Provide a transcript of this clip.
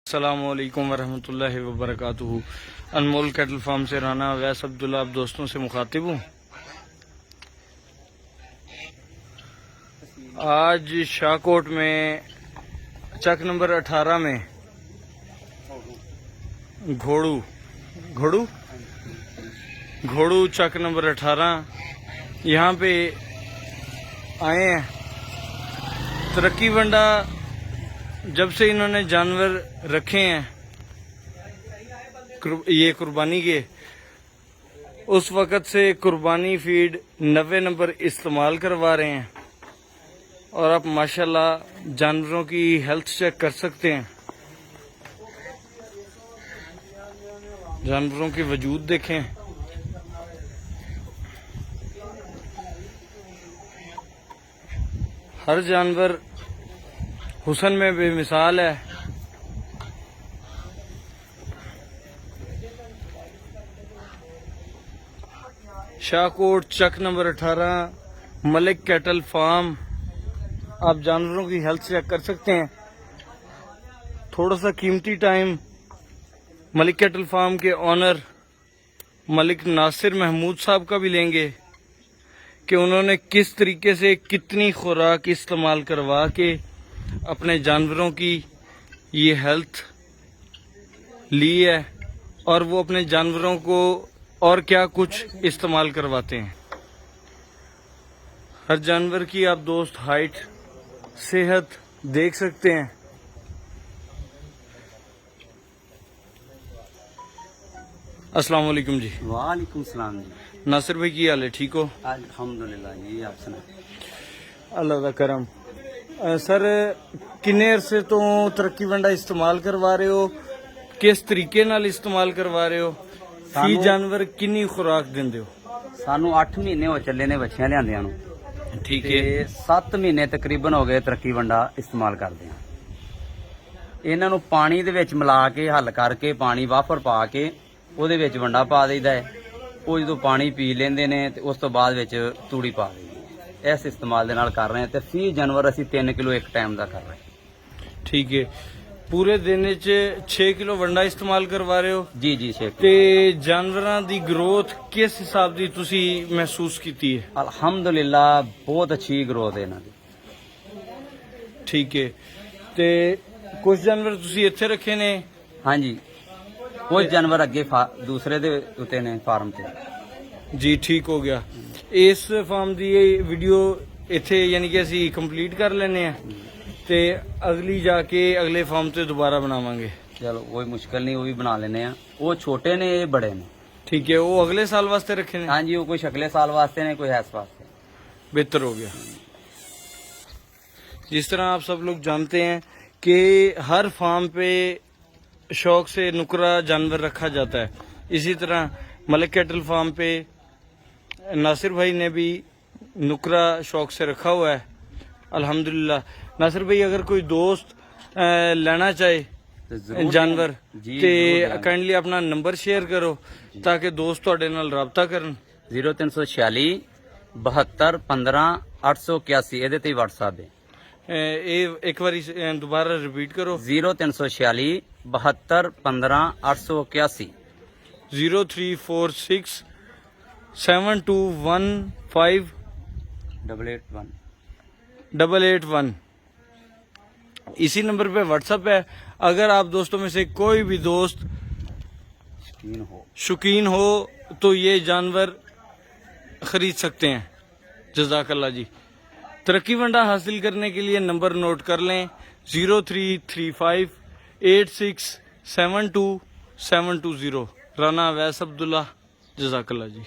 अस्सलामुअलैकुम वरहमतुल्लाहि वबरकातुहू। अनमोल cattle farm से राना अवैस अब्दुल्ला आप दोस्तों से मुखातिब हूँ। आज शाहकोट में चक नंबर 18 में घोड़ू चक नंबर 18 यहाँ पे आए हैं। तरक्की वंडा जब से इन्होंने जानवर रखे हैं ये कुर्बानी के, उस वक़्त से कुर्बानी फीड 90 नंबर इस्तेमाल करवा रहे हैं और आप माशाल्लाह जानवरों की हेल्थ चेक कर सकते हैं। जानवरों की वजूद देखें। हर जानवर हुस्न में बेमिसाल है। शाहकोट चक नंबर 18 मलिक कैटल फार्म, आप जानवरों की हेल्थ चेक कर सकते हैं। थोड़ा सा कीमती टाइम मलिक कैटल फार्म के ऑनर मलिक नासिर महमूद साहब का भी लेंगे कि उन्होंने किस तरीके से कितनी खुराक इस्तेमाल करवा के अपने जानवरों की ये हेल्थ ली है और वो अपने जानवरों को और क्या कुछ इस्तेमाल करवाते हैं। हर जानवर की आप दोस्त हाइट सेहत देख सकते हैं। अस्सलाम वालेकुम जी। वालेकुम सलाम जी। नासिर भाई की हाल है, ठीक हो? अल्हम्दुलिल्लाह जी, आप सुनाओ। अल्लाह दा करम। सर किन्ने अरसे तो तरक्की वंडा इस्तेमाल करवा रहे हो, किस तरीके नाल इस्तेमाल करवा रहे हो, की जानवर किन्नी खुराक दिंदे हो? सानू 8 महीने हो चले ने बच्चियां लियांदियां नु। ठीक है। 7 महीने तकरीबन हो गए तरक्की वंडा इस्तेमाल करदे हां। ਇਹਨਾਂ ਨੂੰ ਪਾਣੀ ਦੇ ਵਿੱਚ ਮਿਲਾ ਕੇ ਹੱਲ ਕਰਕੇ ਪਾਣੀ ਵਾਫਰ ਪਾ ਕੇ ਉਹਦੇ ਵਿੱਚ ਵੰਡਾ ਪਾ ਦੇਈਦਾ ਹੈ। ਉਹ ਜਦੋਂ ਪਾਣੀ ਪੀ ਲੈਂਦੇ ਨੇ ਤੇ ਉਸ ਤੋਂ ਬਾਅਦ ਵਿੱਚ ਤੂੜੀ ਪਾ ਦੇਈਦੀ ਹੈ। ਇਸ ਇਸਤੇਮਾਲ ਦੇ ਨਾਲ ਕਰ ਰਹੇ ਹਾਂ ਤੇ 30 ਜਾਨਵਰ ਅਸੀਂ 3 ਕਿਲੋ ਇੱਕ ਟਾਈਮ ਦਾ ਕਰ ਰਹੇ ਹਾਂ। ठीक है। पूरे दिन च 6 किलो वंडा इस्तेमाल करवा रहे हो जी जी शेख। ते जानवरां दी ग्रोथ किस हिसाब दी तुसी महसूस कीती है? अल्हम्दुलिल्लाह बहुत अच्छी ग्रोथ है ਇਹਨਾਂ ਦੀ। ठीक है। ते कुछ जानवर तुसी इत्थे रखे ने? ਹਾਂਜੀ ਕੁਝ ਜਾਨਵਰ ਅੱਗੇ ਦੂਸਰੇ ਦੇ ਉੱਤੇ ਨੇ ਫਾਰਮ ਤੇ। जी ठीक हो गया। इस फार्म दी ये वीडियो इत्थे यानी कि ਅਸੀਂ ਕੰਪਲੀਟ ਕਰ ਲੈਨੇ ਆ ਤੇ ਅਗਲੀ ਜਾ ਕੇ ਅਗਲੇ ਫਾਰਮ ਤੇ ਦੁਬਾਰਾ ਬਣਾਵਾਂਗੇ। ਚਲੋ ਕੋਈ ਮੁਸ਼ਕਲ ਨਹੀਂ, ਉਹ ਵੀ ਬਣਾ ਲੈਨੇ ਆ। ਉਹ ਛੋਟੇ ਨੇ, ਇਹ ਬੜੇ ਨੇ। ठीक है। वो अगले साल वास्ते रखे ने? ਹਾਂਜੀ ਉਹ ਕੋਈ ਅਗਲੇ ਸਾਲ ਵਾਸਤੇ ਨੇ, ਕੋਈ ਇਸ ਵਾਸਤੇ। बेहतर हो गया। जिस तरह आप सब लोग जानते हैं कि हर फार्म पे शौक से नुकरा जानवर रखा जाता है, इसी तरह मलिक कैटल फार्म पे नासिर भाई ने भी नुकरा शौक से रखा हुआ है। अल्हम्दुलिल्लाह। नासिर भाई अगर कोई दोस्त लेना चाहे जानवर ते काइंडली अपना नंबर शेयर करो ताकि दोस्त ਤੁਹਾਡੇ ਨਾਲ ਰਾਬਤਾ ਕਰਨ। 0346 72 15 881 ਇਹਦੇ ਤੇ WhatsApp ਹੈ। ਇਹ ਇੱਕ ਵਾਰੀ ਦੁਬਾਰਾ ਰਿਪੀਟ ਕਰੋ। 0346 72 15 881 0346 7215 881। 881। इसी नंबर पे व्हाट्सएप है। अगर आप दोस्तों में से कोई भी दोस्त शौकीन हो तो ये जानवर खरीद सकते हैं। जज़ाकल्लाह जी। तरक्की वंडा हासिल करने के लिए नंबर नोट कर लें 0335 86 72 720। राना अवैस अब्दुल्ला। जज़ाकल्लाह जी।